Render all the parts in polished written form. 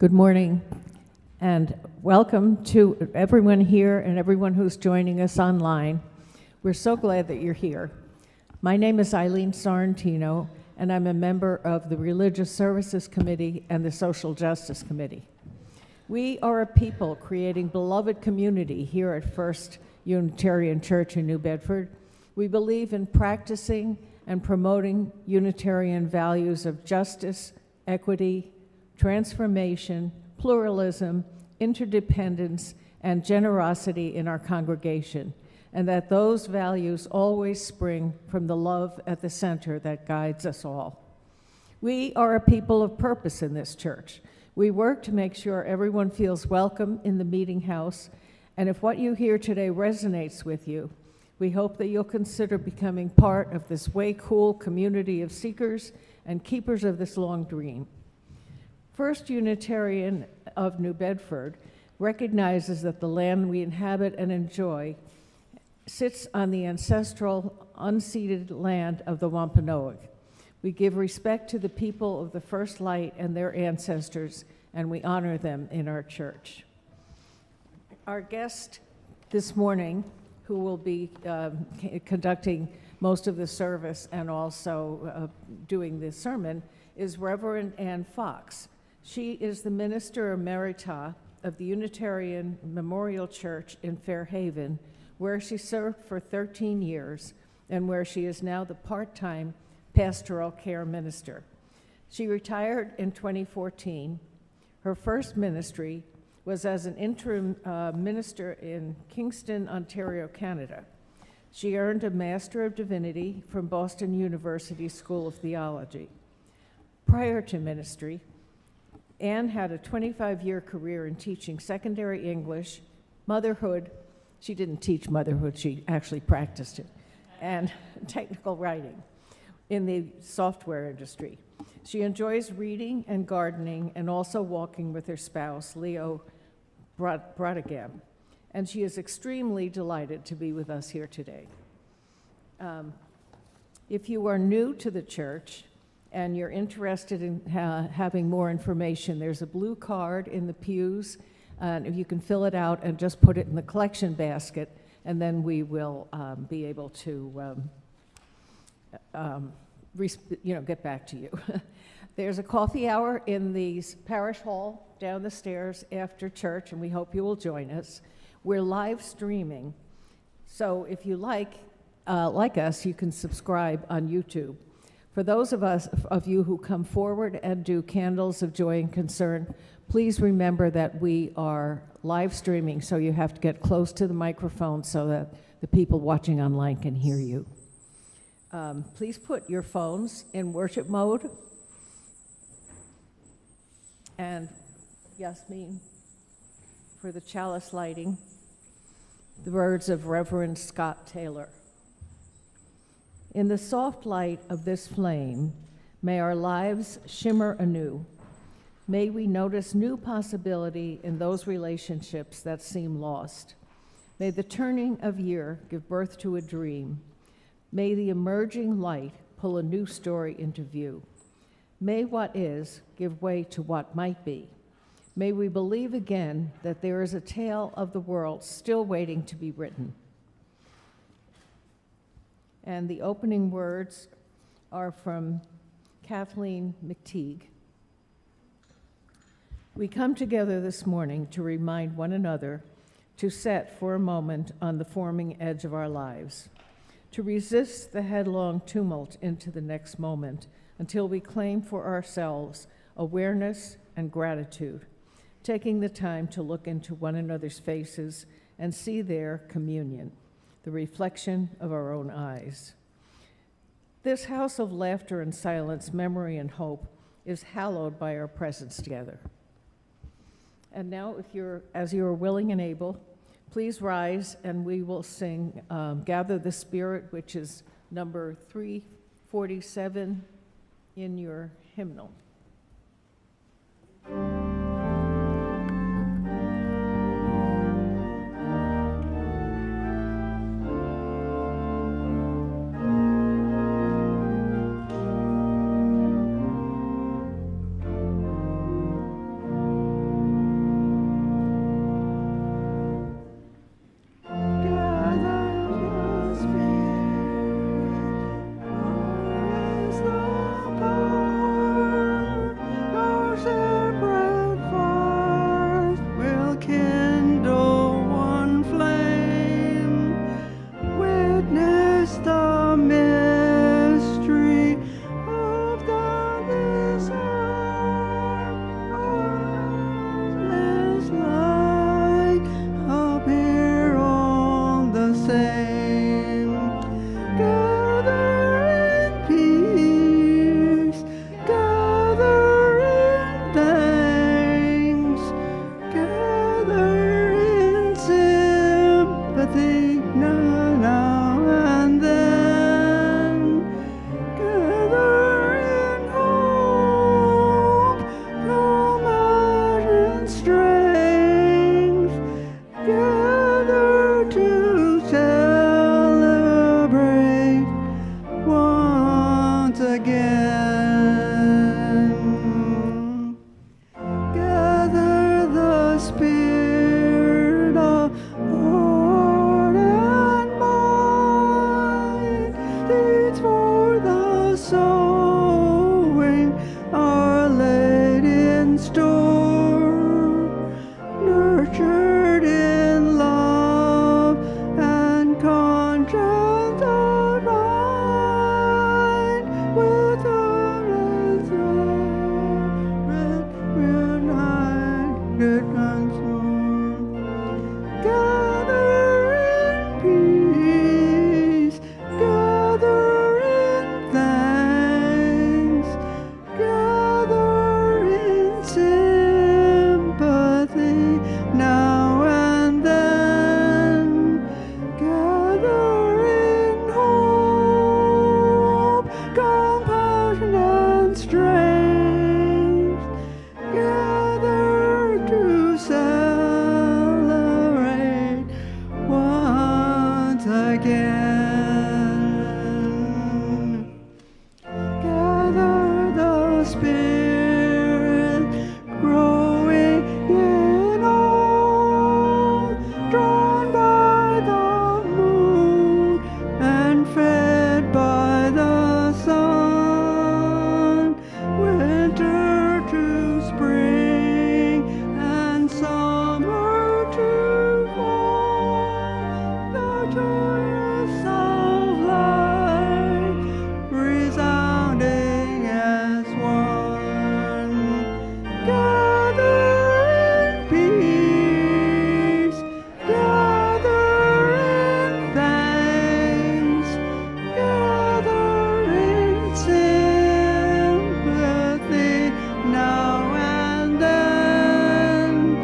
Good morning, and welcome to everyone here and everyone who's joining us online. We're so glad that you're here. My name is Eileen Sorrentino, and I'm a member of the Religious Services Committee and the Social Justice Committee. We are a people creating beloved community here at First Unitarian Church in New Bedford. We believe in practicing and promoting Unitarian values of justice, equity, transformation, pluralism, interdependence, and generosity in our congregation, and that those values always spring from the love at the center that guides us all. We are a people of purpose in this church. We work to make sure everyone feels welcome in the meeting house, and if what you hear today resonates with you, we hope that you'll consider becoming part of this way cool community of seekers and keepers of this long dream. First Unitarian of New Bedford recognizes that the land we inhabit and enjoy sits on the ancestral, unceded land of the Wampanoag. We give respect to the people of the First Light and their ancestors, and we honor them in our church. Our guest this morning, who will be conducting most of the service and also doing the sermon, is Reverend Ann Fox. She is the Minister Emerita of the Unitarian Memorial Church in Fairhaven, where she served for 13 years and where she is now the part-time pastoral care minister. She retired in 2014. Her first ministry was as an interim minister in Kingston, Ontario, Canada. She earned a Master of Divinity from Boston University School of Theology. Prior to ministry, Anne had a 25-year career in teaching secondary English, motherhood. She didn't teach motherhood, she actually practiced it, and technical writing in the software industry. She enjoys reading and gardening and also walking with her spouse, Leo Brodegam, and she is extremely delighted to be with us here today. If you are new to the church and you're interested in having more information, there's a blue card in the pews, and if you can fill it out and just put it in the collection basket, and then we will be able to get back to you. There's a coffee hour in the parish hall down the stairs after church, and we hope you will join us. We're live streaming, so if you like us, you can subscribe on YouTube. For those of you who come forward and do candles of joy and concern, please remember that we are live streaming, so you have to get close to the microphone so that the people watching online can hear you. Please put your phones in worship mode. And Yasmin, for the chalice lighting, the words of Reverend Scott Taylor. In the soft light of this flame, may our lives shimmer anew. May we notice new possibility in those relationships that seem lost. May the turning of year give birth to a dream. May the emerging light pull a new story into view. May what is give way to what might be. May we believe again that there is a tale of the world still waiting to be written. And the opening words are from Kathleen McTeague. We come together this morning to remind one another to set for a moment on the forming edge of our lives, to resist the headlong tumult into the next moment until we claim for ourselves awareness and gratitude, taking the time to look into one another's faces and see their communion, the reflection of our own eyes. This house of laughter and silence, memory and hope is hallowed by our presence together. And now, as you are willing and able, please rise and we will sing Gather the Spirit, which is number 347 in your hymnal. spirit of heart and mind, seeds for the sowing are laid in store, nurtured in love and conscience of mind, with the united and soon. Gather in peace, gather in thanks, gather in sympathy now and then, gather in hope, compassion and strength, gather to celebrate once again. Gather the Spirit growing in all, drawn by the moon and fed by the sun, winter to spring and summer to fall, the chorus of life resounding as one. Gather in peace, gather in thanks, gather in sympathy now and then,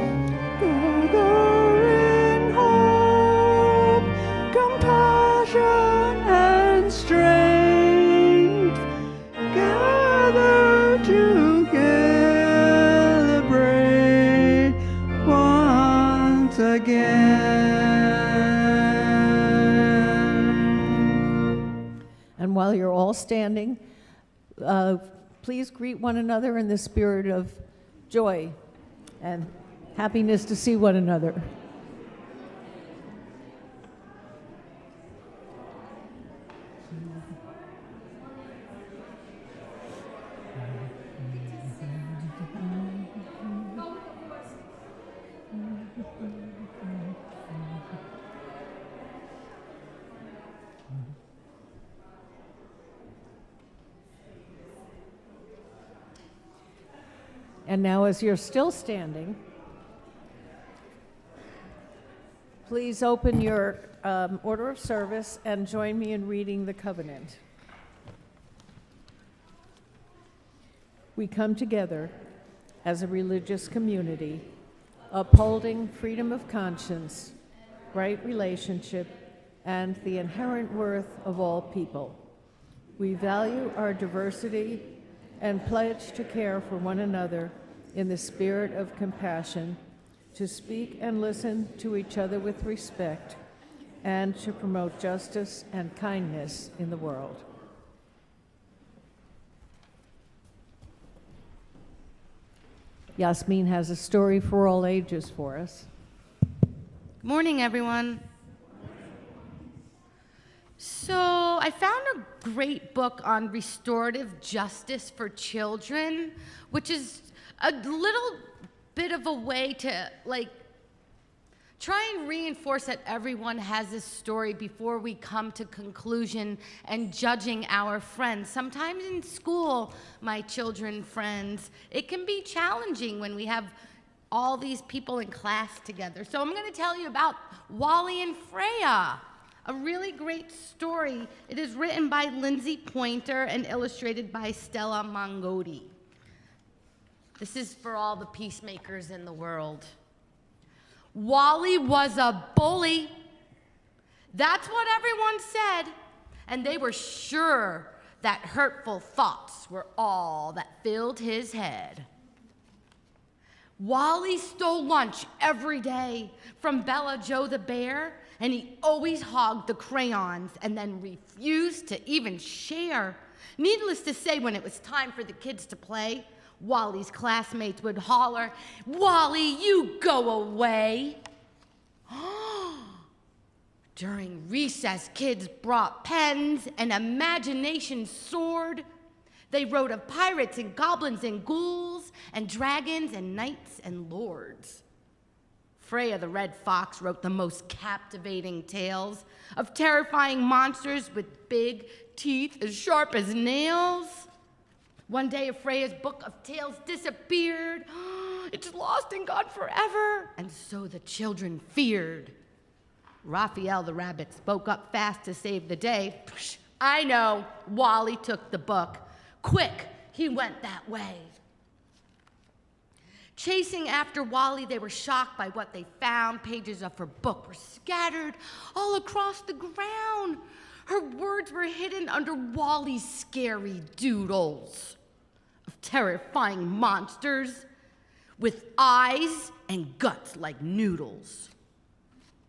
gather in hope, compassion and strength, gather to celebrate once again. And while you're all standing, please greet one another in the spirit of joy and happiness to see one another. And now, as you're still standing, please open your order of service and join me in reading the covenant. We come together as a religious community, upholding freedom of conscience, right relationship, and the inherent worth of all people. We value our diversity and pledge to care for one another in the spirit of compassion, to speak and listen to each other with respect, and to promote justice and kindness in the world. Yasmin has a story for all ages for us. Good morning, everyone. So I found a great book on restorative justice for children, which is a little bit of a way to try and reinforce that everyone has this story before we come to conclusion and judging our friends. Sometimes in school, my children friends, it can be challenging when we have all these people in class together. So I'm going to tell you about Wally and Freya, a really great story. It is written by Lindsay Pointer and illustrated by Stella Mangodi. This is for all the peacemakers in the world. Wally was a bully. That's what everyone said. And they were sure that hurtful thoughts were all that filled his head. Wally stole lunch every day from Bella Joe the bear, and he always hogged the crayons and then refused to even share. Needless to say, when it was time for the kids to play, Wally's classmates would holler, "Wally, you go away." During recess, kids brought pens and imagination soared. They wrote of pirates and goblins and ghouls and dragons and knights and lords. Freya the Red Fox wrote the most captivating tales of terrifying monsters with big teeth as sharp as nails. One day, Freya's book of tales disappeared. It's lost and gone forever. And so the children feared. Raphael the rabbit spoke up fast to save the day. "I know, Wally took the book. Quick, he went that way." Chasing after Wally, they were shocked by what they found. Pages of her book were scattered all across the ground. Her words were hidden under Wally's scary doodles of terrifying monsters with eyes and guts like noodles.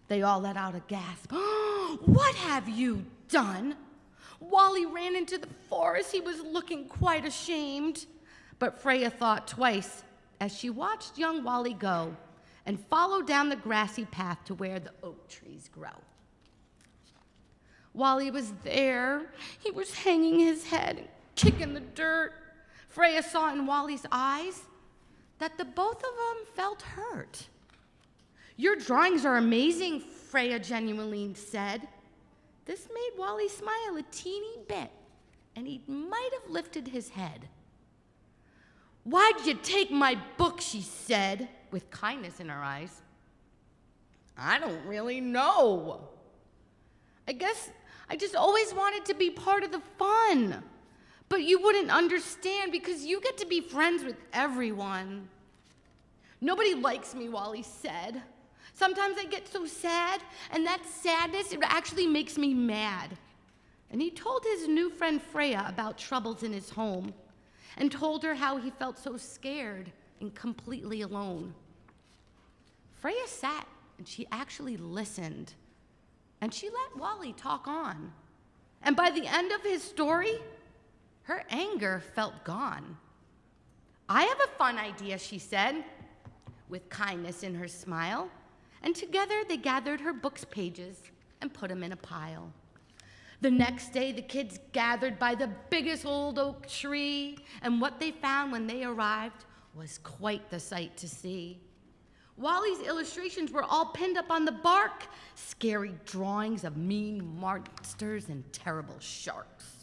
They all let out a gasp. "What have you done?" Wally ran into the forest. He was looking quite ashamed. But Freya thought twice as she watched young Wally go and follow down the grassy path to where the oak trees grow. Wally was there. He was hanging his head and kicking the dirt. Freya saw in Wally's eyes that the both of them felt hurt. "Your drawings are amazing," Freya genuinely said. This made Wally smile a teeny bit, and he might have lifted his head. "Why'd you take my book?" she said, with kindness in her eyes. "I don't really know. I guess I just always wanted to be part of the fun. But you wouldn't understand because you get to be friends with everyone." "Nobody likes me," Wally said. "Sometimes I get so sad, and that sadness, it actually makes me mad." And he told his new friend Freya about troubles in his home and told her how he felt so scared and completely alone. Freya sat and she actually listened, and she let Wally talk on. And by the end of his story, her anger felt gone. "I have a fun idea," she said, with kindness in her smile. And together they gathered her book's pages and put them in a pile. The next day, the kids gathered by the biggest old oak tree, and what they found when they arrived was quite the sight to see. Wally's illustrations were all pinned up on the bark, scary drawings of mean monsters and terrible sharks.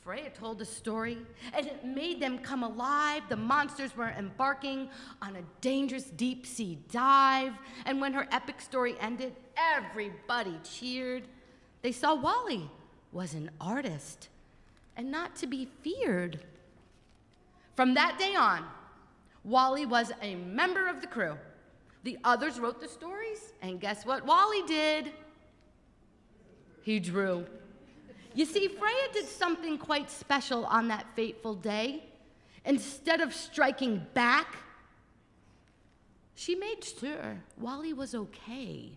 Freya told a story, and it made them come alive. The monsters were embarking on a dangerous deep-sea dive, and when her epic story ended, everybody cheered. They saw Wally was an artist and not to be feared. From that day on, Wally was a member of the crew. The others wrote the stories, and guess what Wally did? He drew. You see, Freya did something quite special on that fateful day. Instead of striking back, she made sure Wally was okay.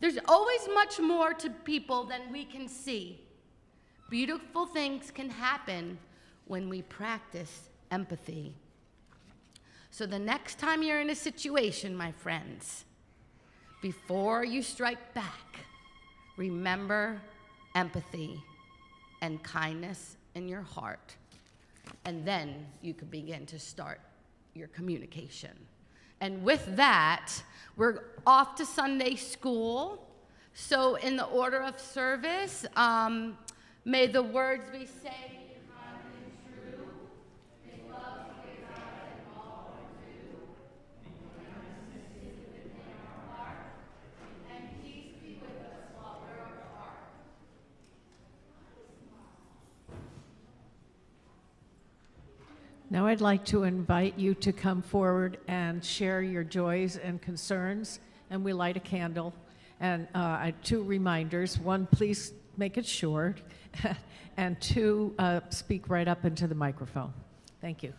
There's always much more to people than we can see. Beautiful things can happen when we practice empathy. So the next time you're in a situation, my friends, before you strike back, remember empathy and kindness in your heart, and then you can begin to start your communication. And with that, we're off to Sunday school. So in the order of service, may the words we say be kind and true, may love be God and all are due, may kindness is within our heart, and peace be with us while we're apart. Now I'd like to invite you to come forward and share your joys and concerns, and we light a candle. And 2 reminders. 1, please make it short, and 2, speak right up into the microphone. Thank you.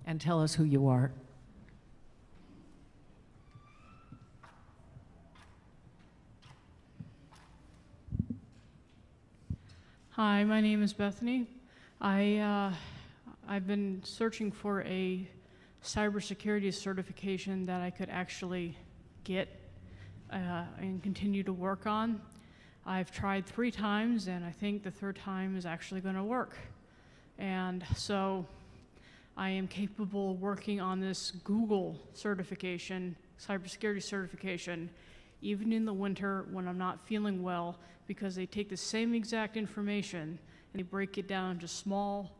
And tell us who you are. Hi, my name is Bethany. I've been searching for a cybersecurity certification that I could actually get and continue to work on. I've tried 3 times, and I think the 3rd time is actually going to work. And so I am capable of working on this Google certification, cybersecurity certification, even in the winter when I'm not feeling well, because they take the same exact information and they break it down into small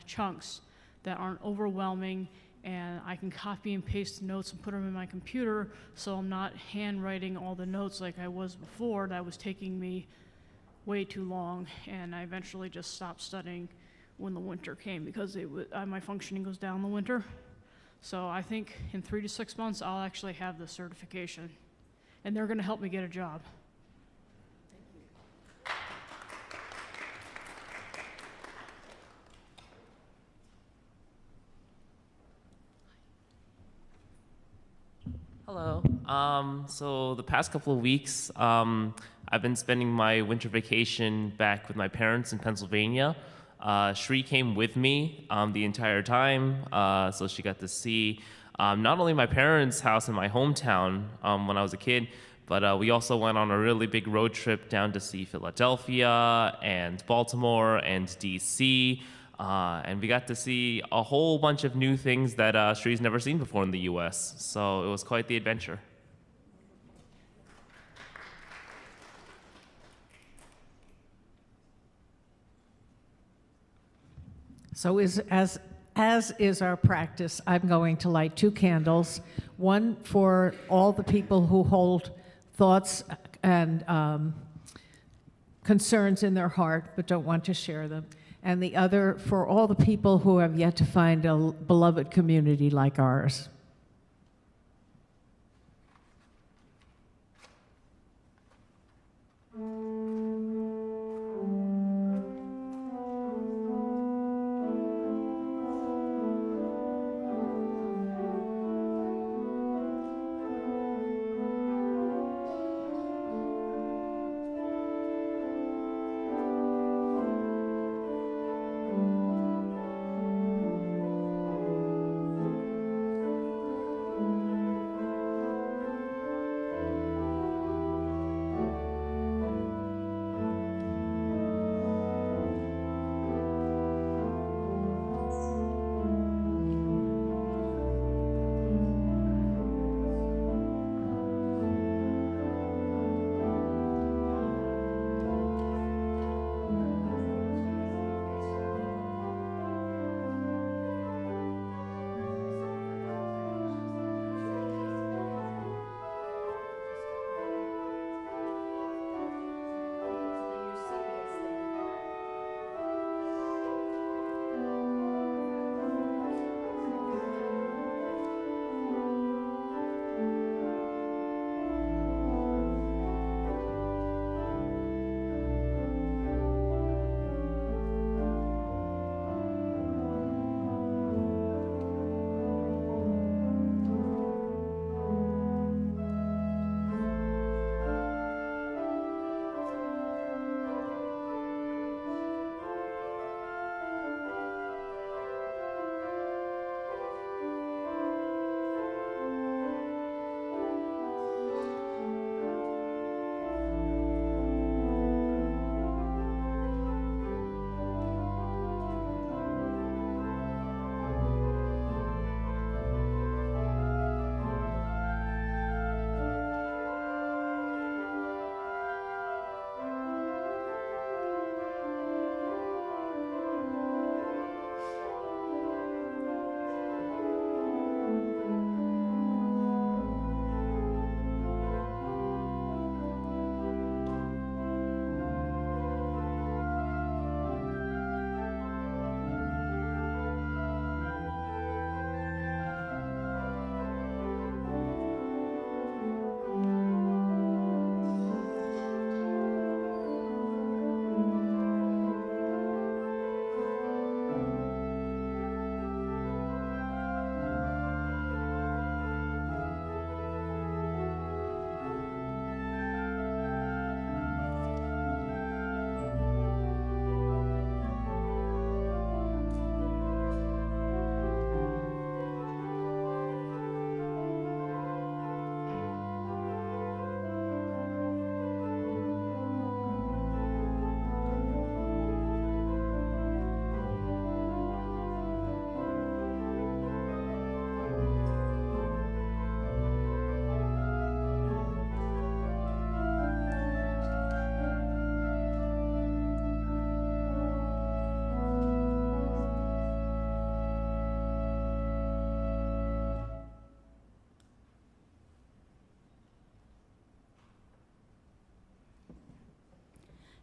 chunks that aren't overwhelming, and I can copy and paste the notes and put them in my computer, so I'm not handwriting all the notes like I was before. That was taking me way too long, and I eventually just stopped studying when the winter came because my functioning goes down in the winter. So I think in 3 to 6 months I'll actually have the certification, and they're going to help me get a job. Hello. So the past couple of weeks, I've been spending my winter vacation back with my parents in Pennsylvania. Shri came with me the entire time, so she got to see not only my parents' house in my hometown when I was a kid, but we also went on a really big road trip down to see Philadelphia and Baltimore and DC. And we got to see a whole bunch of new things that Shri's never seen before in the U.S. So it was quite the adventure. So as is our practice, I'm going to light 2 candles, one for all the people who hold thoughts and concerns in their heart but don't want to share them, and the other for all the people who have yet to find a beloved community like ours.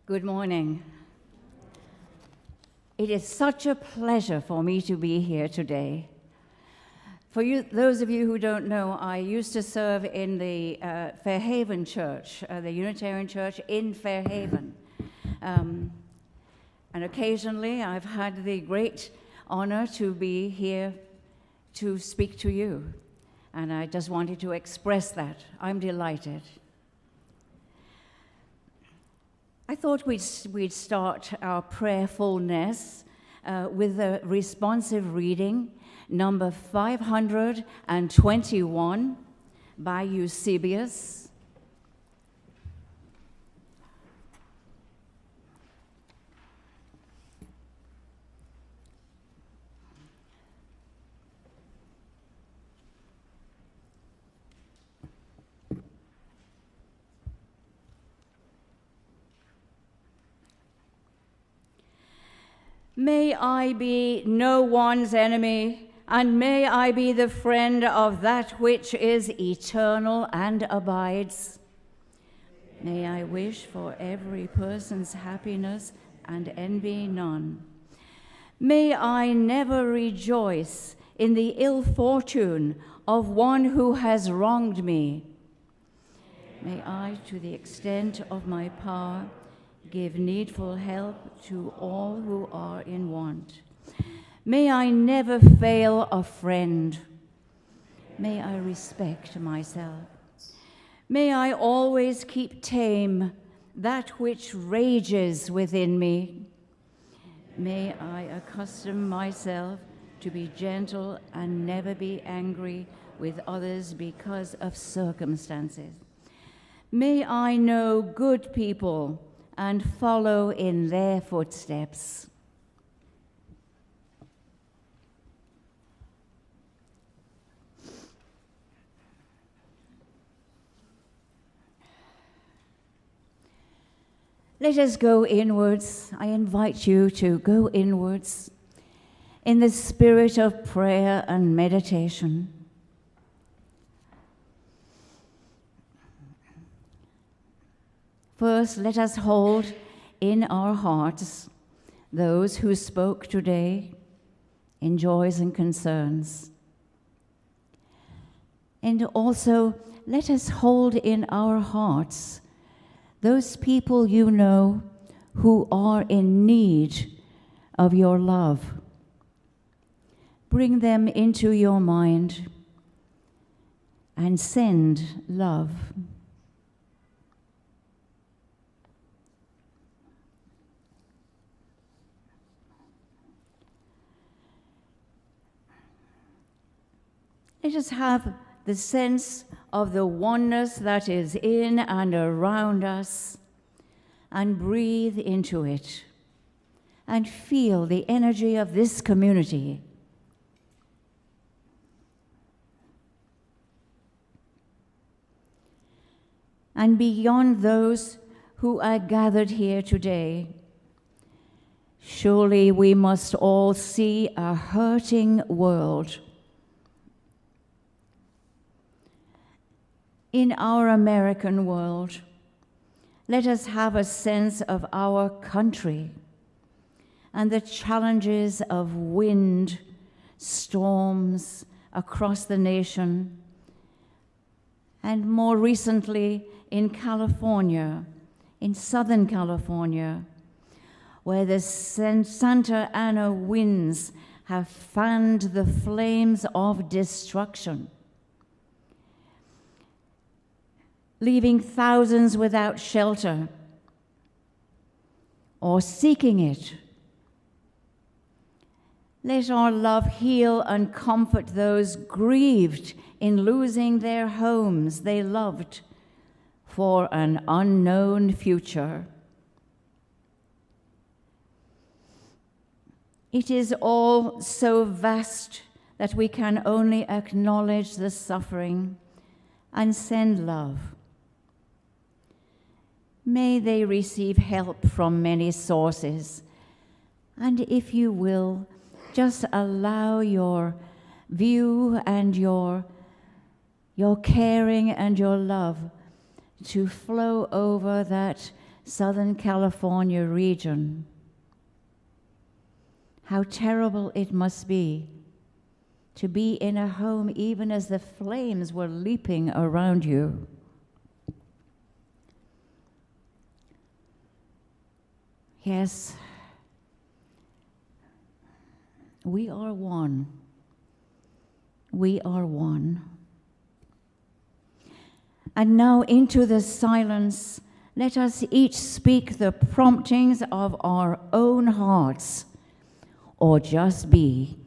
Good morning. It is such a pleasure for me to be here today. For you, those of you who don't know, I used to serve in the Fairhaven Church, the Unitarian Church in Fairhaven. And occasionally I've had the great honor to be here to speak to you. And I just wanted to express that. I'm delighted. I thought we'd start our prayerfulness with a responsive reading, number 521 by Eusebius. May I be no one's enemy, and may I be the friend of that which is eternal and abides. May I wish for every person's happiness and envy none. May I never rejoice in the ill fortune of one who has wronged me. May I, to the extent of my power, give needful help to all who are in want. May I never fail a friend. May I respect myself. May I always keep tame that which rages within me. May I accustom myself to be gentle and never be angry with others because of circumstances. May I know good people and follow in their footsteps. Let us go inwards. I invite you to go inwards in the spirit of prayer and meditation. First, let us hold in our hearts those who spoke today in joys and concerns. And also, let us hold in our hearts those people you know who are in need of your love. Bring them into your mind and send love. Let us have the sense of the oneness that is in and around us and breathe into it and feel the energy of this community. And beyond those who are gathered here today, surely we must all see a hurting world. In our American world, let us have a sense of our country and the challenges of wind, storms across the nation, and more recently in California, in Southern California, where the Santa Ana winds have fanned the flames of destruction, leaving thousands without shelter or seeking it. Let our love heal and comfort those grieved in losing their homes they loved for an unknown future. It is all so vast that we can only acknowledge the suffering and send love. May they receive help from many sources, and if you will, just allow your view and your caring and your love to flow over that Southern California region. How terrible it must be to be in a home even as the flames were leaping around you. Yes, we are one. We are one. And now into the silence, let us each speak the promptings of our own hearts, or just be.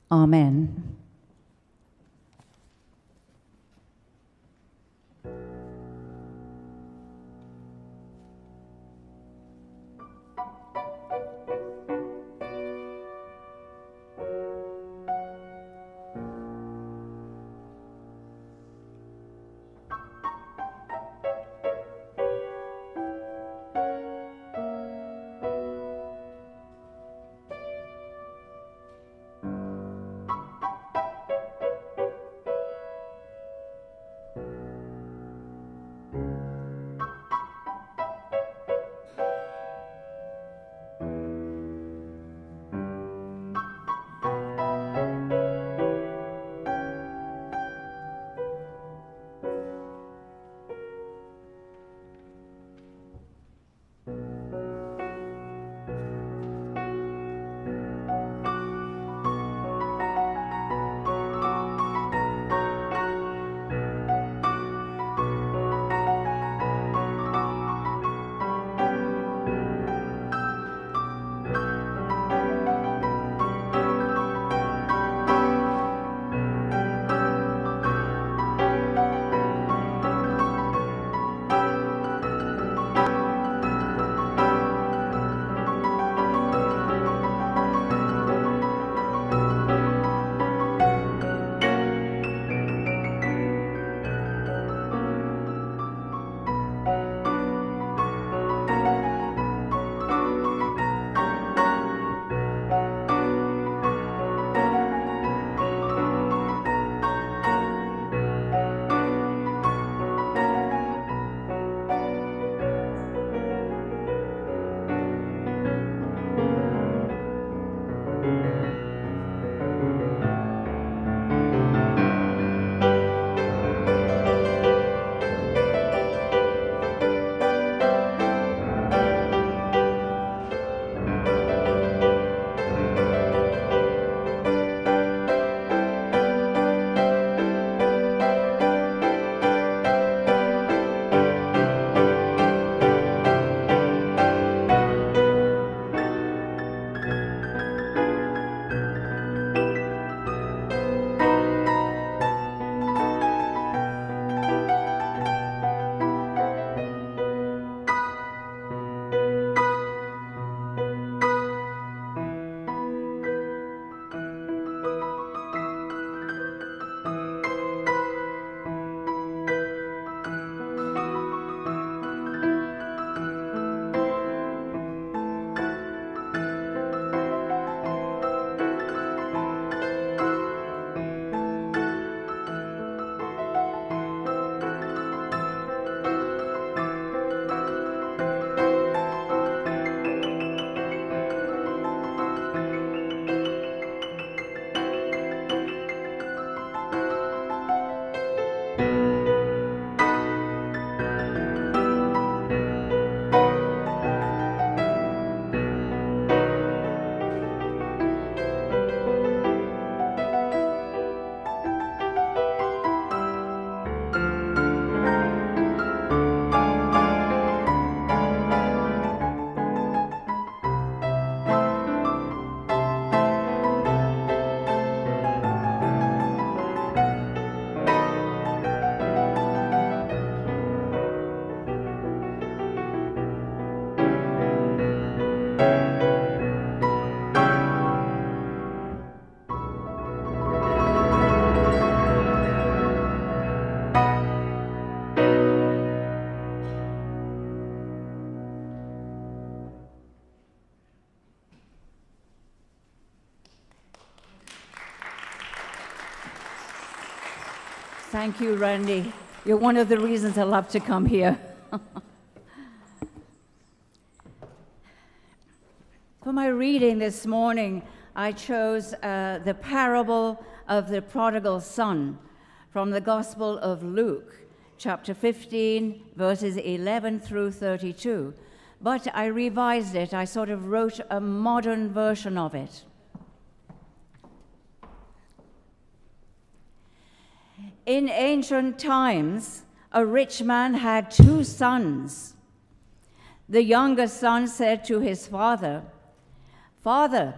Amen. Thank you, Randy. You're one of the reasons I love to come here. For my reading this morning, I chose the parable of the prodigal son from the Gospel of Luke, chapter 15, verses 11 through 32. But I revised it. I sort of wrote a modern version of it. In ancient times, a rich man had 2 sons. The younger son said to his father, "Father,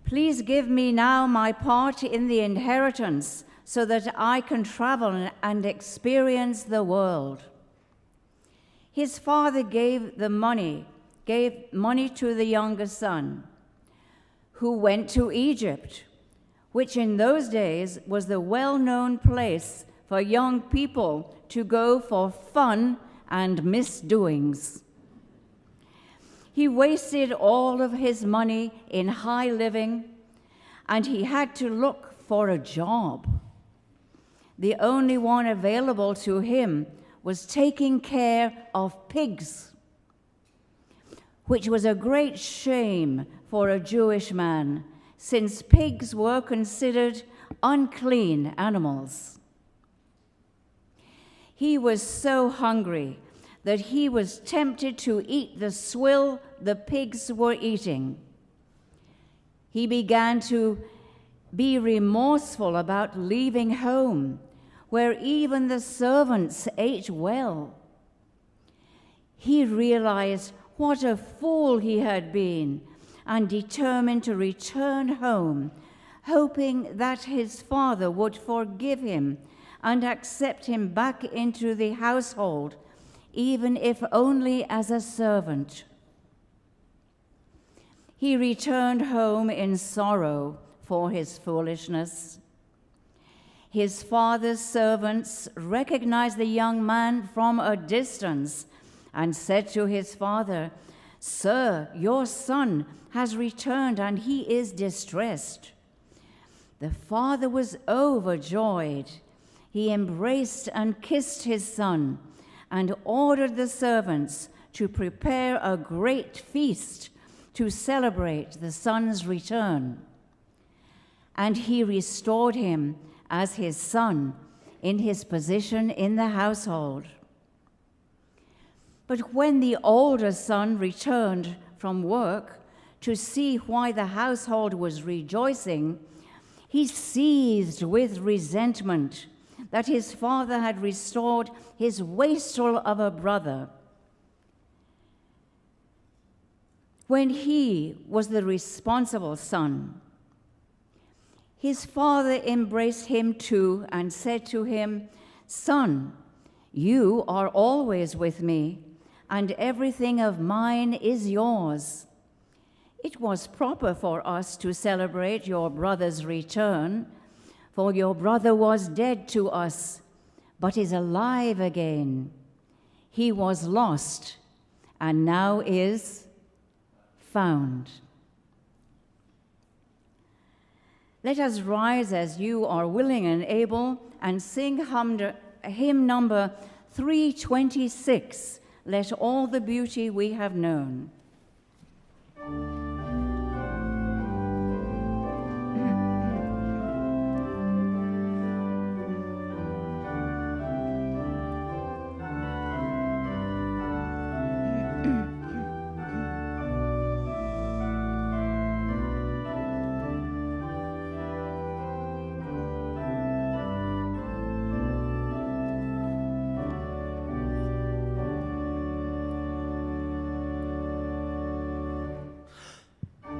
please give me now my part in the inheritance so that I can travel and experience the world." His father gave money to the younger son, who went to Egypt, which in those days was the well-known place for young people to go for fun and misdoings. He wasted all of his money in high living, and he had to look for a job. The only one available to him was taking care of pigs, which was a great shame for a Jewish man, since pigs were considered unclean animals. He was so hungry that he was tempted to eat the swill the pigs were eating. He began to be remorseful about leaving home, where even the servants ate well. He realized what a fool he had been and determined to return home, hoping that his father would forgive him and accept him back into the household, even if only as a servant. He returned home in sorrow for his foolishness. His father's servants recognized the young man from a distance and said to his father, "Sir, your son has returned and he is distressed." The father was overjoyed. He embraced and kissed his son and ordered the servants to prepare a great feast to celebrate the son's return. And he restored him as his son in his position in the household. But when the older son returned from work to see why the household was rejoicing, he seethed with resentment that his father had restored his wastrel of a brother, when he was the responsible son. His father embraced him too and said to him, "Son, you are always with me, and everything of mine is yours. It was proper for us to celebrate your brother's return, for your brother was dead to us, but is alive again. He was lost, and now is found." Let us rise as you are willing and able and sing hymn number 326, "Let All the Beauty We Have Known."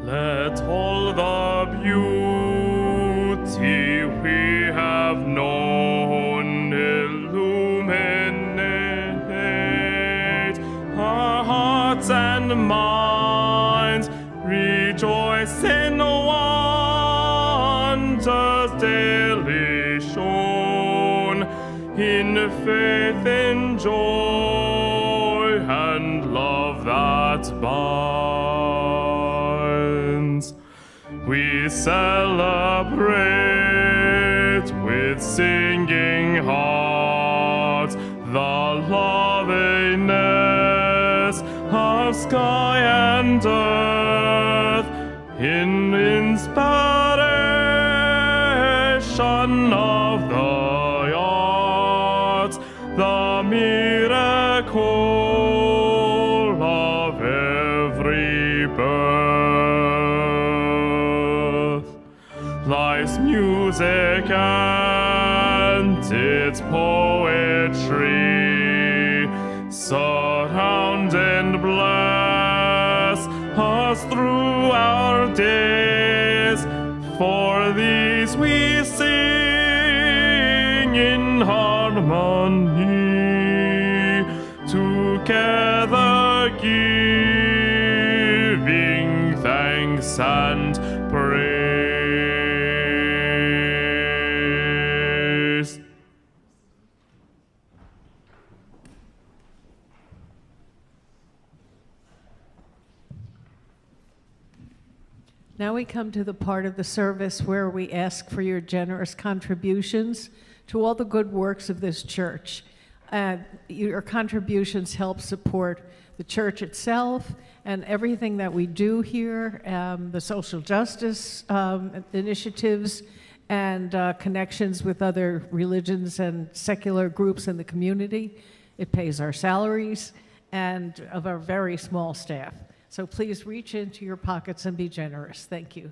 Let all the beauty we have known illuminate our hearts and minds. Rejoice in wonders daily shown, in faith, in joy, and love that binds. We celebrate with singing heart the loveliness of sky and earth in inspiration of the arts, the miracle of every birth. Life's music and its poetry surround and bless us through our days. For these we sing in harmony, together giving thanks and praise. Now we come to the part of the service where we ask for your generous contributions to all the good works of this church. Your contributions help support the church itself and everything that we do here, the social justice initiatives and connections with other religions and secular groups in the community. It pays our salaries and of our very small staff. So please reach into your pockets and be generous. Thank you.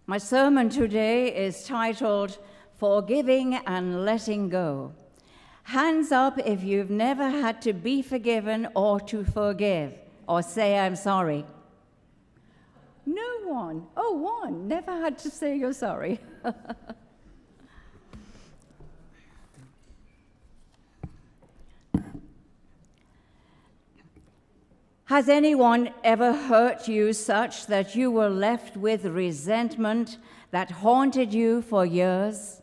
My sermon today is titled Forgiving and Letting Go. Hands up if you've never had to be forgiven or to forgive or say I'm sorry. No one. Oh, one. Never had to say you're sorry. Has anyone ever hurt you such that you were left with resentment that haunted you for years?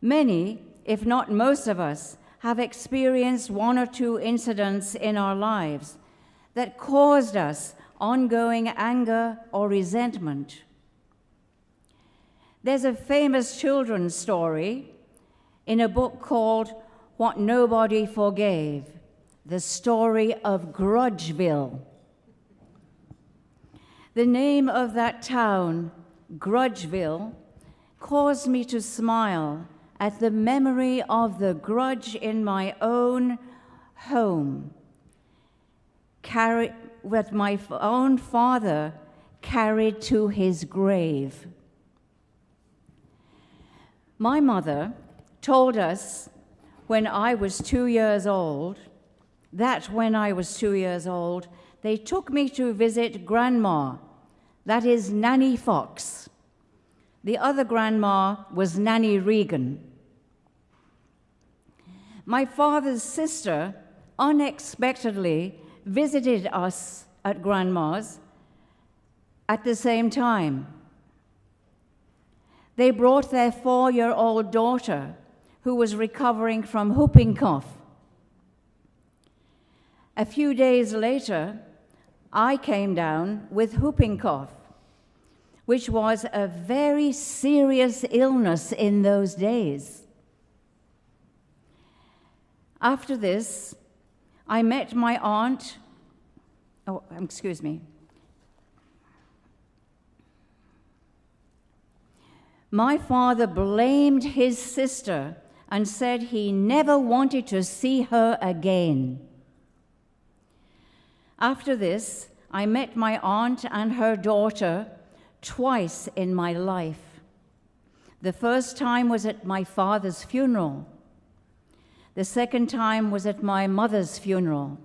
Many, if not most of us, have experienced one or two incidents in our lives that caused us ongoing anger or resentment. There's a famous children's story in a book called What Nobody Forgave, the story of Grudgeville. The name of that town, Grudgeville, caused me to smile at the memory of the grudge in my own home, what my own father carried to his grave. My mother told us when I was 2 years old, they took me to visit Grandma, that is Nanny Fox. The other grandma was Nanny Regan. My father's sister unexpectedly visited us at Grandma's at the same time. They brought their 4-year-old daughter, who was recovering from whooping cough. A few days later, I came down with whooping cough, which was a very serious illness in those days. After this, I met my aunt. My father blamed his sister and said he never wanted to see her again. After this, I met my aunt and her daughter twice in my life. The first time was at my father's funeral. The second time was at my mother's funeral.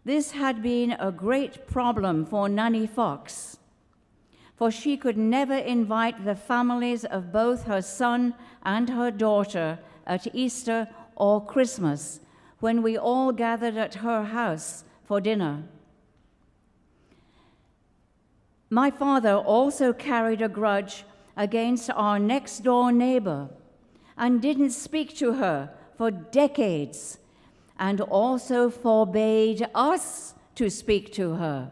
This had been a great problem for Nanny Fox, for she could never invite the families of both her son and her daughter at Easter or Christmas, when we all gathered at her house for dinner. My father also carried a grudge against our next-door neighbor and didn't speak to her for decades, and also forbade us to speak to her.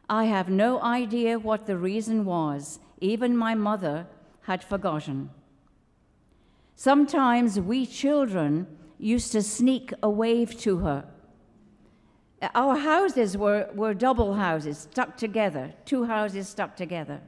I have no idea what the reason was. Even my mother had forgotten. Sometimes we children used to sneak a wave to her. Our houses were double houses stuck together, 2 houses stuck together.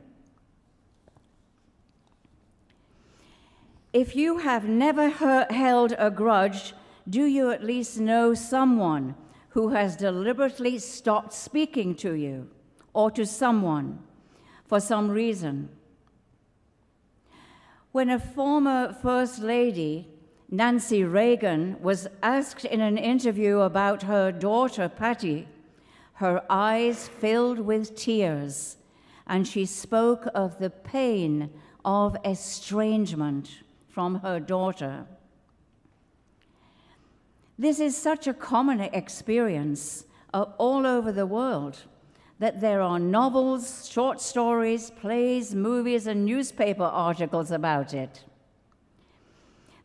If you have never held a grudge, do you at least know someone who has deliberately stopped speaking to you or to someone for some reason? When a former First Lady, Nancy Reagan, was asked in an interview about her daughter, Patty, her eyes filled with tears, and she spoke of the pain of estrangement from her daughter. This is such a common experience all over the world that there are novels, short stories, plays, movies, and newspaper articles about it.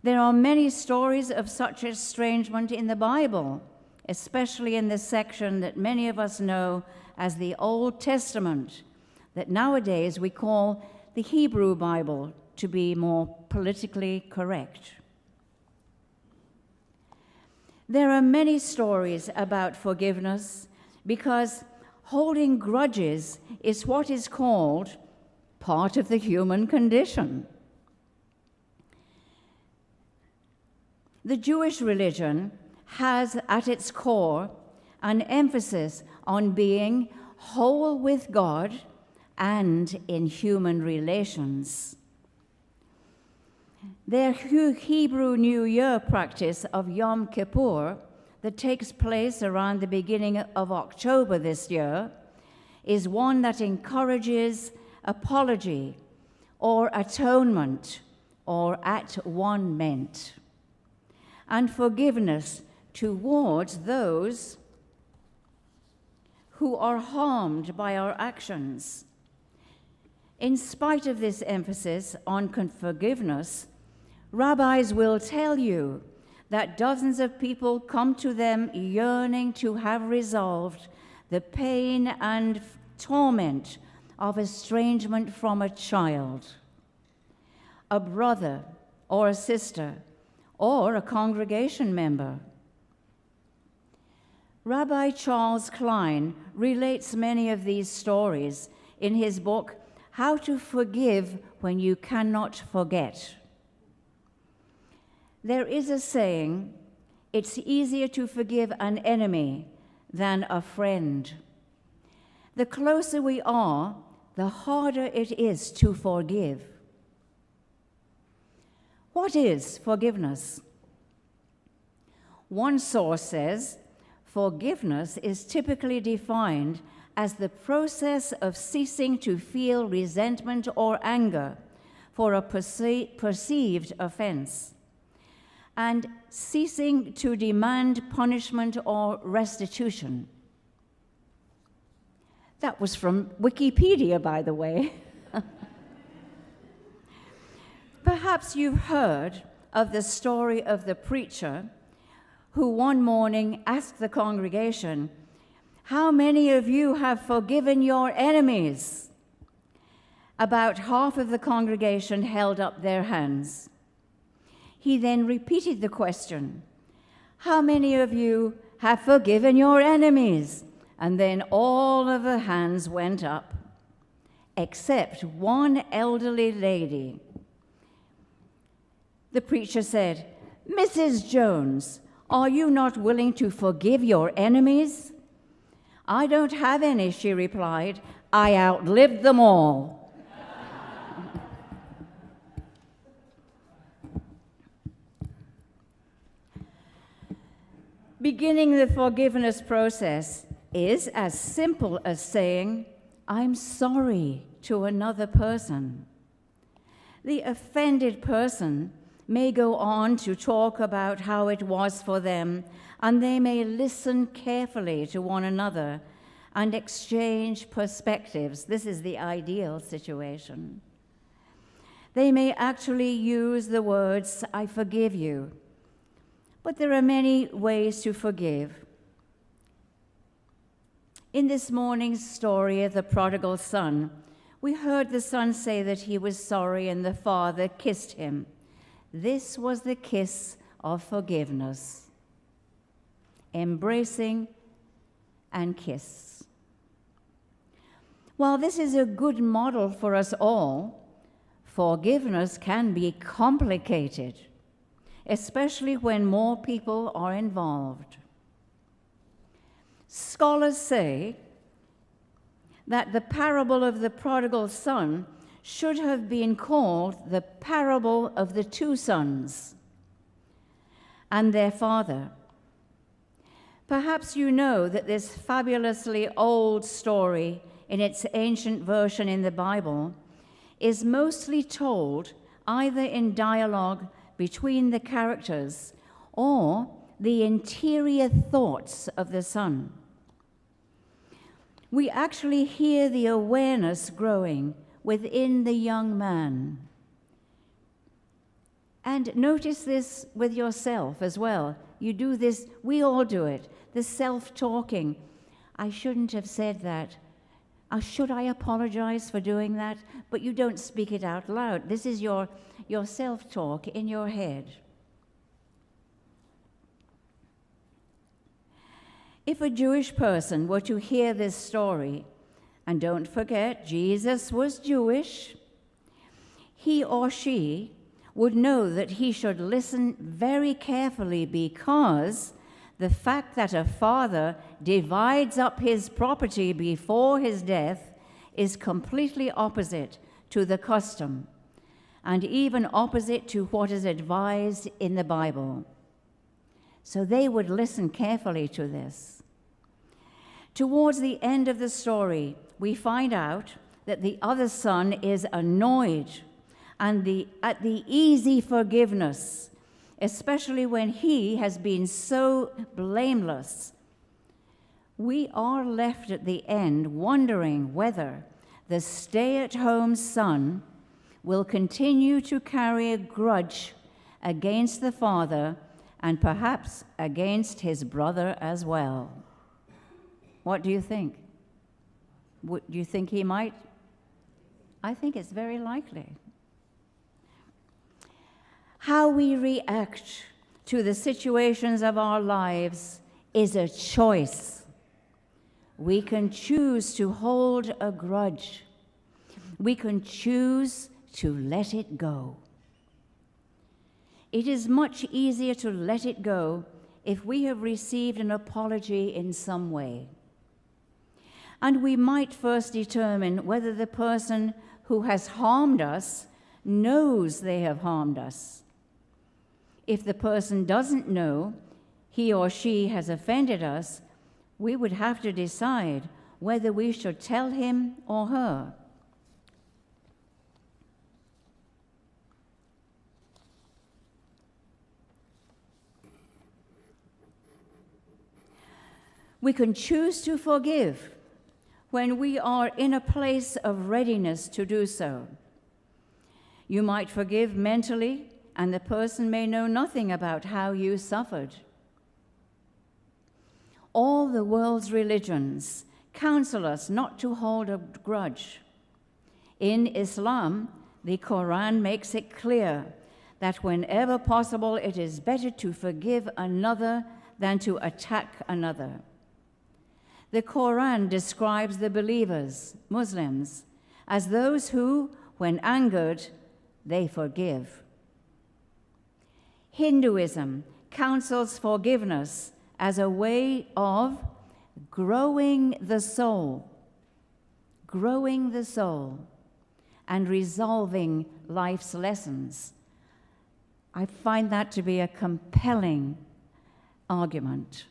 There are many stories of such estrangement in the Bible, especially in the section that many of us know as the Old Testament, that nowadays we call the Hebrew Bible, to be more politically correct. There are many stories about forgiveness because holding grudges is what is called part of the human condition. The Jewish religion has at its core an emphasis on being whole with God and in human relations. Their Hebrew New Year practice of Yom Kippur that takes place around the beginning of October this year is one that encourages apology or atonement or at-one-ment and forgiveness towards those who are harmed by our actions. In spite of this emphasis on forgiveness, rabbis will tell you that dozens of people come to them yearning to have resolved the pain and torment of estrangement from a child, a brother or a sister, or a congregation member. Rabbi Charles Klein relates many of these stories in his book, How to Forgive When You Cannot Forget. There is a saying, it's easier to forgive an enemy than a friend. The closer we are, the harder it is to forgive. What is forgiveness? One source says, forgiveness is typically defined as the process of ceasing to feel resentment or anger for a perceived offense, and ceasing to demand punishment or restitution. That was from Wikipedia, by the way. Perhaps you've heard of the story of the preacher who one morning asked the congregation, "How many of you have forgiven your enemies?" About half of the congregation held up their hands. He then repeated the question, "How many of you have forgiven your enemies?" And then all of the hands went up, except one elderly lady. The preacher said, "Mrs. Jones, are you not willing to forgive your enemies?" "I don't have any," she replied. "I outlived them all." Beginning the forgiveness process is as simple as saying, "I'm sorry" to another person. The offended person may go on to talk about how it was for them, and they may listen carefully to one another and exchange perspectives. This is the ideal situation. They may actually use the words, "I forgive you." But there are many ways to forgive. In this morning's story of the prodigal son, we heard the son say that he was sorry and the father kissed him. This was the kiss of forgiveness. Embracing and kiss. While this is a good model for us all, forgiveness can be complicated, especially when more people are involved. Scholars say that the parable of the prodigal son should have been called the parable of the two sons and their father. Perhaps you know that this fabulously old story in its ancient version in the Bible is mostly told either in dialogue between the characters or the interior thoughts of the son. We actually hear the awareness growing within the young man. And notice this with yourself as well. You do this, we all do it, the self-talking. "I shouldn't have said that. Should I apologize for doing that?" But you don't speak it out loud. This is your self-talk in your head. If a Jewish person were to hear this story, and don't forget, Jesus was Jewish, he or she would know that he should listen very carefully, because the fact that a father divides up his property before his death is completely opposite to the custom, and even opposite to what is advised in the Bible. So they would listen carefully to this. Towards the end of the story, we find out that the other son is annoyed at the easy forgiveness, especially when he has been so blameless. We are left at the end wondering whether the stay-at-home son will continue to carry a grudge against the father and perhaps against his brother as well. What do you think? Do you think he might? I think it's very likely. How we react to the situations of our lives is a choice. We can choose to hold a grudge. We can choose to let it go. It is much easier to let it go if we have received an apology in some way. And we might first determine whether the person who has harmed us knows they have harmed us. If the person doesn't know he or she has offended us, we would have to decide whether we should tell him or her. We can choose to forgive when we are in a place of readiness to do so. You might forgive mentally, and the person may know nothing about how you suffered. All the world's religions counsel us not to hold a grudge. In Islam, the Quran makes it clear that whenever possible, it is better to forgive another than to attack another. The Quran describes the believers, Muslims, as those who, when angered, they forgive. Hinduism counsels forgiveness as a way of growing the soul, and resolving life's lessons. I find that to be a compelling argument.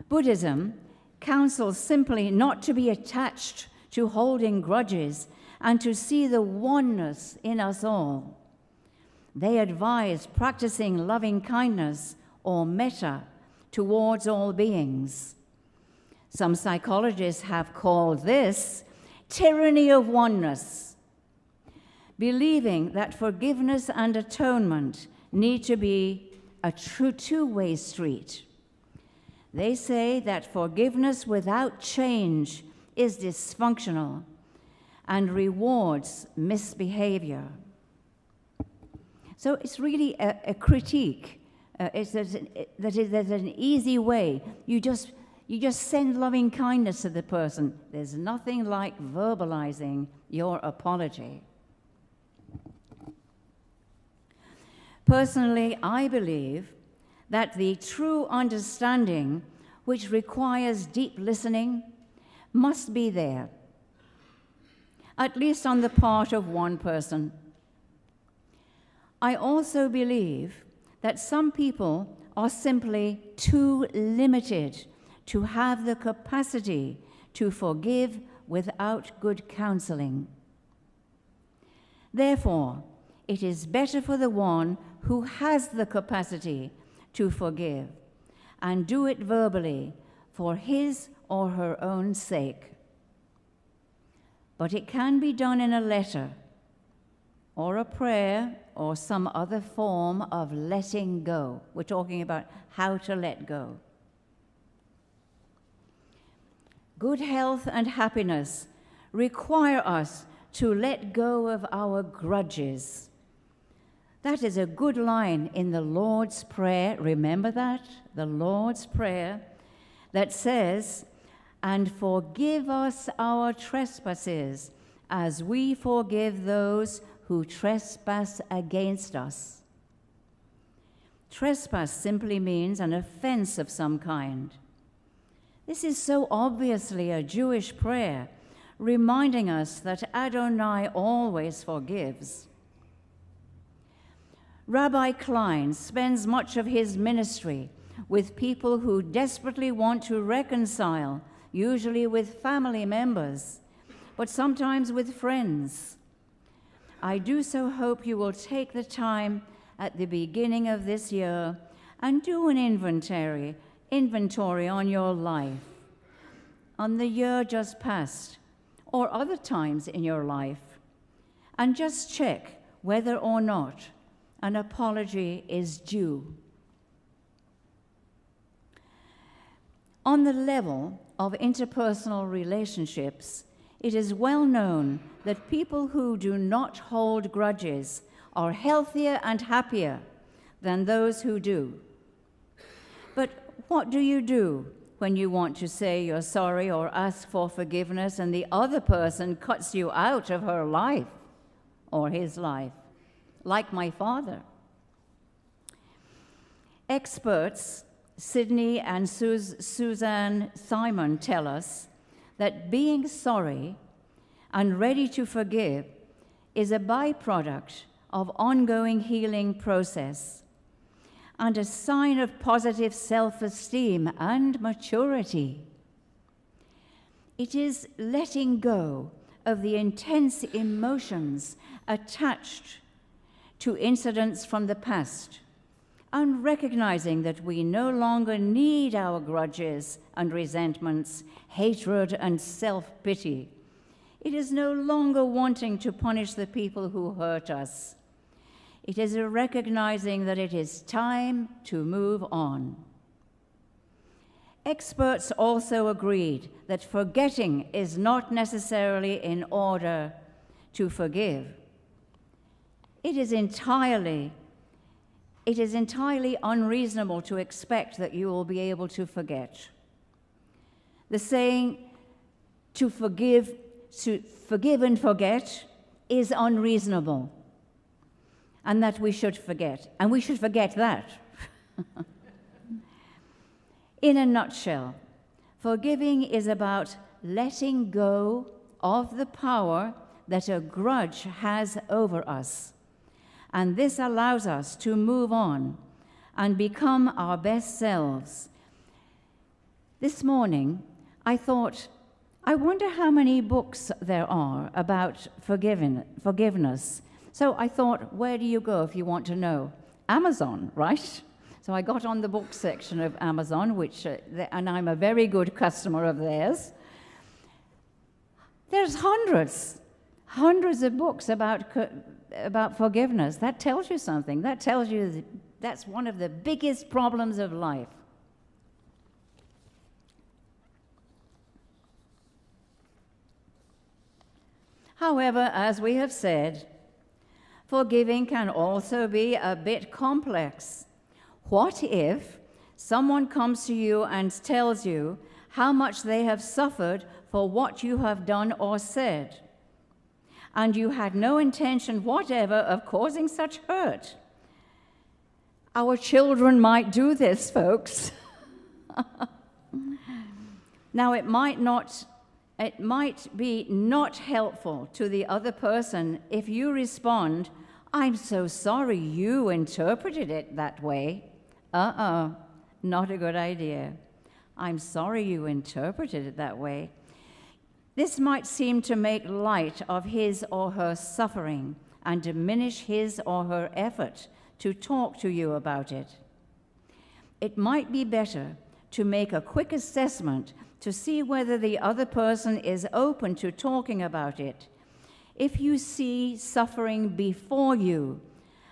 Buddhism counsels simply not to be attached to holding grudges and to see the oneness in us all. They advise practicing loving kindness or metta towards all beings. Some psychologists have called this tyranny of oneness, believing that forgiveness and atonement need to be a true two-way street. They say that forgiveness without change is dysfunctional and rewards misbehavior. So it's really a critique. There's an easy way. You just send loving kindness to the person. There's nothing like verbalizing your apology. Personally, I believe that the true understanding, which requires deep listening, must be there, at least on the part of one person. I also believe that some people are simply too limited to have the capacity to forgive without good counseling. Therefore, it is better for the one who has the capacity to forgive and do it verbally for his or her own sake. But it can be done in a letter or a prayer or some other form of letting go. We're talking about how to let go. Good health and happiness require us to let go of our grudges. That is a good line in the Lord's Prayer. Remember that? The Lord's Prayer that says, "And forgive us our trespasses as we forgive those who trespass against us." Trespass simply means an offense of some kind. This is so obviously a Jewish prayer, reminding us that Adonai always forgives. Rabbi Klein spends much of his ministry with people who desperately want to reconcile, usually with family members, but sometimes with friends. I do so hope you will take the time at the beginning of this year and do an inventory on your life, on the year just past, or other times in your life, and just check whether or not an apology is due. On the level of interpersonal relationships, it is well known that people who do not hold grudges are healthier and happier than those who do. But what do you do when you want to say you're sorry or ask for forgiveness and the other person cuts you out of her life or his life, like my father? Experts Sydney and Suzanne Simon tell us that being sorry and ready to forgive is a byproduct of ongoing healing process and a sign of positive self-esteem and maturity. It is letting go of the intense emotions attached to incidents from the past and recognizing that we no longer need our grudges and resentments, hatred and self-pity. It is no longer wanting to punish the people who hurt us. It is a recognizing that it is time to move on. Experts also agreed that forgetting is not necessarily in order to forgive. It is entirely unreasonable to expect that you will be able to forget. The saying, to forgive and forget, is unreasonable, and that we should forget, and we should forget that. In a nutshell, forgiving is about letting go of the power that a grudge has over us. And this allows us to move on and become our best selves. This morning, I thought, I wonder how many books there are about forgiveness. So I thought, where do you go if you want to know? Amazon, right? So I got on the book section of Amazon, and I'm a very good customer of theirs. There's hundreds of books about forgiveness. That tells you something. That tells you that's one of the biggest problems of life. However, as we have said, forgiving can also be a bit complex. What if someone comes to you and tells you how much they have suffered for what you have done or said, and you had no intention whatever of causing such hurt? Our children might do this, folks. Now, it might be not helpful to the other person if you respond, "I'm so sorry you interpreted it that way." Not a good idea. "I'm sorry you interpreted it that way." This might seem to make light of his or her suffering and diminish his or her effort to talk to you about it. It might be better to make a quick assessment to see whether the other person is open to talking about it. If you see suffering before you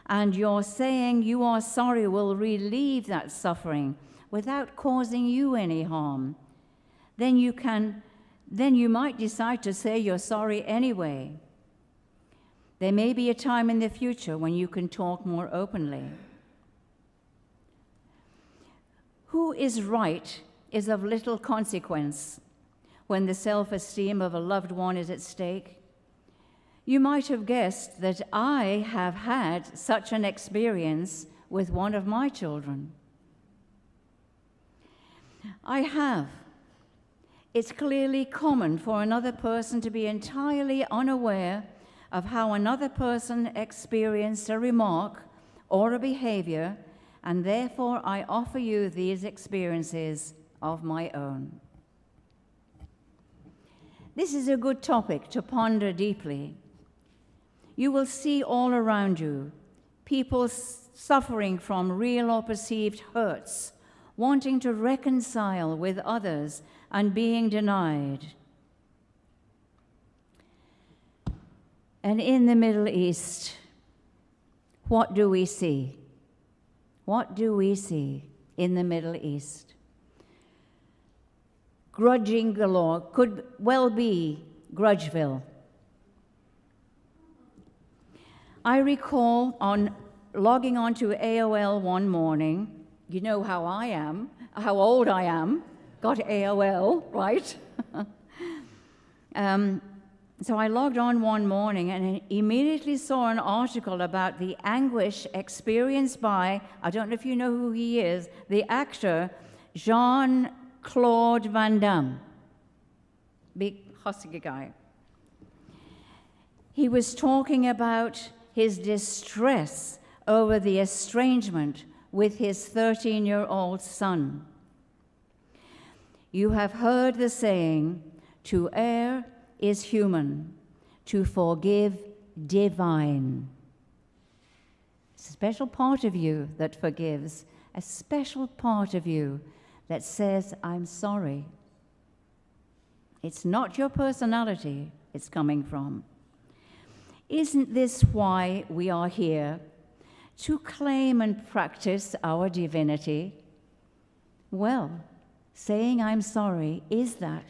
and you're saying you are sorry will relieve that suffering without causing you any harm, then you might decide to say you're sorry anyway. There may be a time in the future when you can talk more openly. Who is right is of little consequence when the self-esteem of a loved one is at stake. You might have guessed that I have had such an experience with one of my children. I have, It's clearly common for another person to be entirely unaware of how another person experienced a remark or a behavior, and therefore I offer you these experiences of my own. This is a good topic to ponder deeply. You will see all around you people suffering from real or perceived hurts, wanting to reconcile with others and being denied. And in the Middle East, what do we see? What do we see in the Middle East? Grudging galore, could well be Grudgeville. I recall logging onto AOL one morning. You know how I am, how old I am. Got AOL, right? So I logged on one morning and immediately saw an article about the anguish experienced by, I don't know if you know who he is, the actor Jean-Claude Van Damme. Big husky guy. He was talking about his distress over the estrangement with his 13-year-old son. You have heard the saying, to err is human, to forgive divine. It's a special part of you that forgives, a special part of you that says, I'm sorry. It's not your personality it's coming from. Isn't this why we are here? To claim and practice our divinity? Well, saying I'm sorry is that.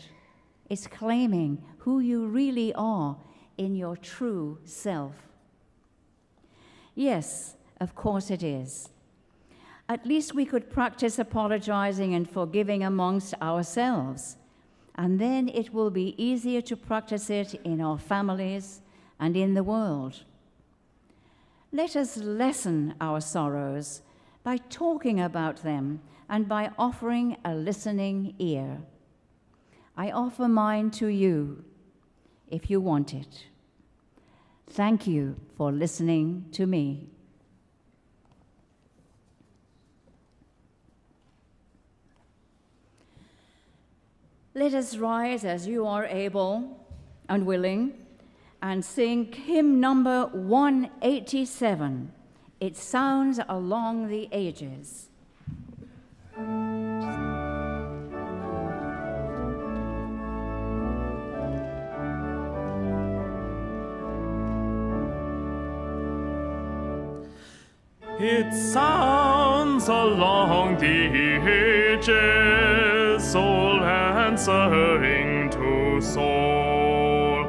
It's claiming who you really are in your true self. Yes, of course it is. At least we could practice apologizing and forgiving amongst ourselves, and then it will be easier to practice it in our families and in the world. Let us lessen our sorrows by talking about them and by offering a listening ear. I offer mine to you if you want it. Thank you for listening to me. Let us rise as you are able and willing and sing hymn number 187. It sounds along the ages. It sounds along the ages, soul answering to soul.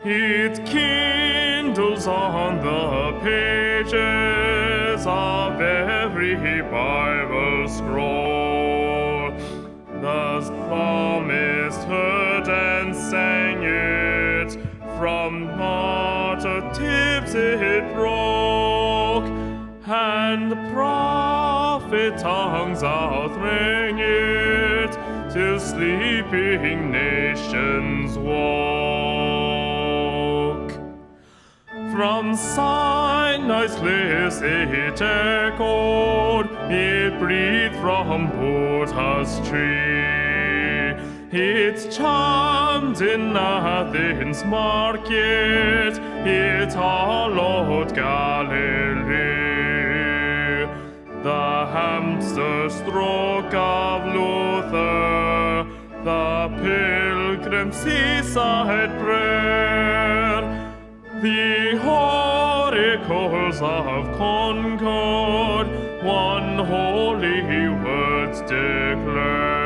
It kindles on the pages of every Bible scroll. The psalmist heard and sang it, from mortal tips it broke, and the prophet tongues outrang it, till sleeping nations woke. From Sinai's cliffs it echoed, it breathed from Buddha's tree. It chimed in Athens' market, it hallowed Galilee. The hamster stroke of Luther, the pilgrim seaside prayer, the oracles of Concord, one holy words declare.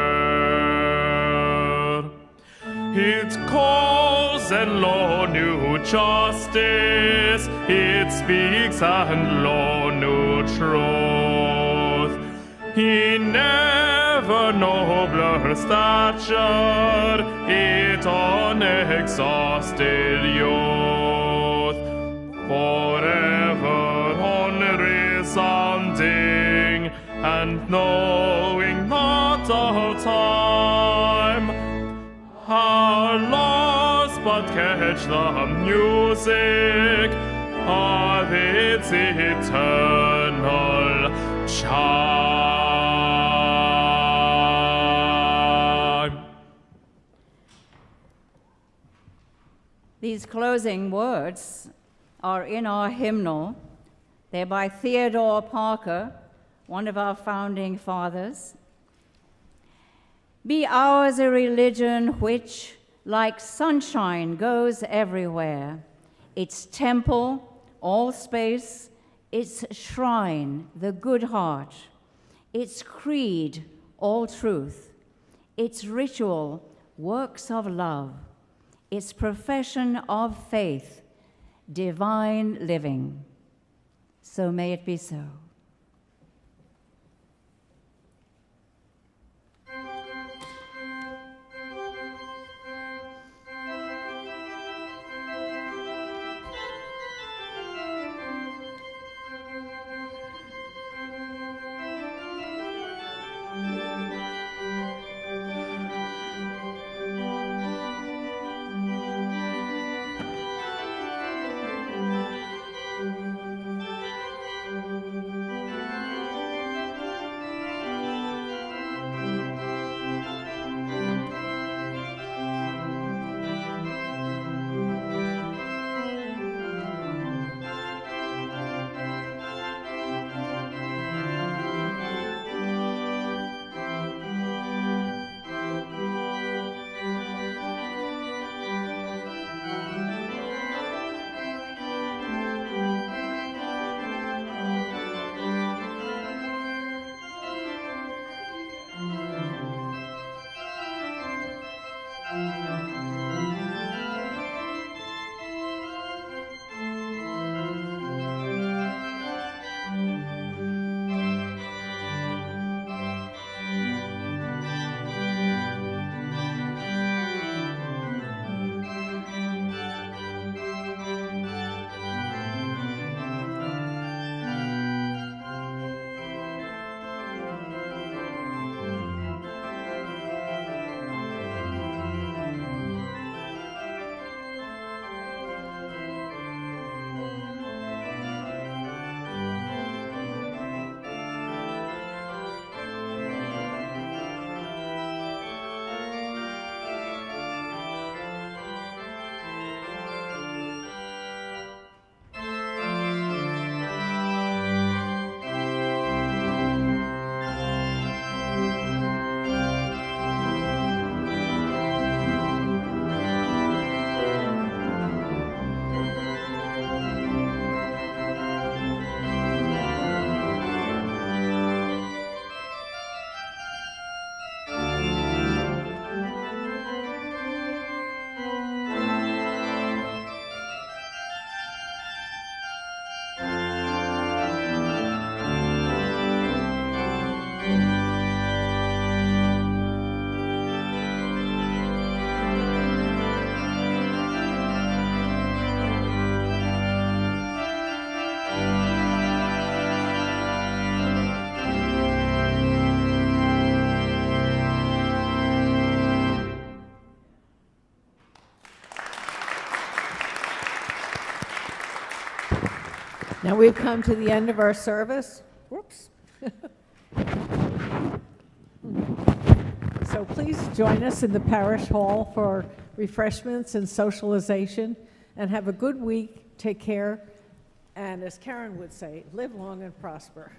It calls and law new justice, it speaks and law new truth. He never nobler stature, it unexhausted youth. Forever on resounding, and knowing not of time, are lost, but catch the music of its eternal charm. These closing words are in our hymnal. They're by Theodore Parker, one of our founding fathers. Be ours a religion which, like sunshine, goes everywhere. Its temple, all space, its shrine, the good heart, its creed, all truth, its ritual, works of love, its profession of faith, divine living. So may it be so. Now we've come to the end of our service. Whoops. So please join us in the parish hall for refreshments and socialization, and have a good week. Take care. And as Karen would say, live long and prosper.